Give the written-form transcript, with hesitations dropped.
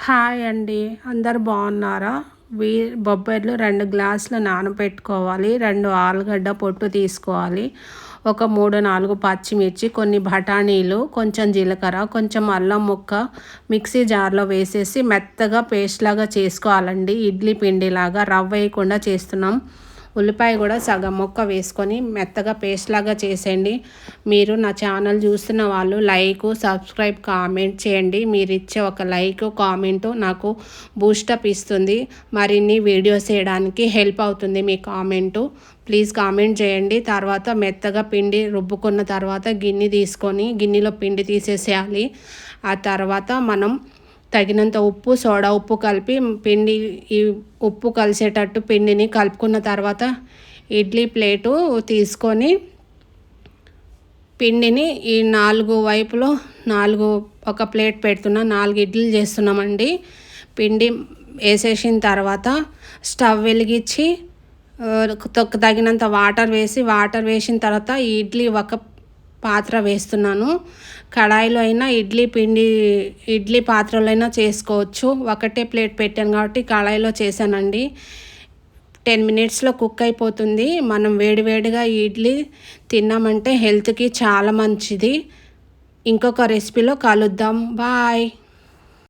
Hi అండి. అందరూ బాగున్నారా? బొబ్బర్లు 2 గ్లాసులు నానబెట్టుకోవాలి. 2 ఆలుగడ్డ పొట్టు తీసుకోవాలి. ఒక 3, 4 పచ్చిమిర్చి, కొన్ని బఠానీలు, కొంచెం జీలకర్ర, కొంచెం అల్లం ముక్క మిక్సీ జార్లో వేసేసి మెత్తగా పేస్ట్ లాగా చేసుకోవాలండి. ఇడ్లీ పిండిలాగా రవ్వ వేయకుండా చేస్తున్నాం. ఉల్లిపాయ కూడా సగం ముక్క వేసుకొని మెత్తగా పేస్ట్ లాగా చేసేయండి. మీరు నా ఛానల్ చూస్తున్న వాళ్ళు సబ్స్క్రైబ్, కామెంట్ చేయండి. మీరు ఇచ్చే ఒక కామెంటు నాకు బూస్టప్ ఇస్తుంది. మరిన్ని వీడియోస్ చేయడానికి హెల్ప్ అవుతుంది మీ కామెంటు. ప్లీజ్ కామెంట్ చేయండి. తర్వాత మెత్తగా పిండి రుబ్బుకున్న తర్వాత గిన్నె తీసుకొని గిన్నెలో పిండి తీసేసేయాలి. ఆ తర్వాత మనం తగినంత ఉప్పు, సోడా ఉప్పు కలిపి పిండి ఈ ఉప్పు కలిసేటట్టు పిండిని కలుపుకున్న తర్వాత ఇడ్లీ ప్లేటు తీసుకొని పిండిని ఈ 4 వైపులో ఒక ప్లేట్ పెడుతున్నా. 4 ఇడ్లీలు చేస్తున్నామండి. పిండి వేసేసిన తర్వాత స్టవ్ వెలిగించి తగినంత వాటర్ వేసిన తర్వాత ఈ ఇడ్లీ ఒక పాత్ర వేస్తున్నాను. కడాయిలో అయినా ఇడ్లీ పాత్రలో అయినా చేసుకోవచ్చు. ఒకటే ప్లేట్ పెట్టాను కాబట్టి కడాయిలో చేశానండి. 10 మినిట్స్లో కుక్ అయిపోతుంది. మనం వేడివేడిగా ఇడ్లీ తిన్నామంటే హెల్త్కి చాలా మంచిది. ఇంకొక రెసిపీలో కలుద్దాం. బాయ్.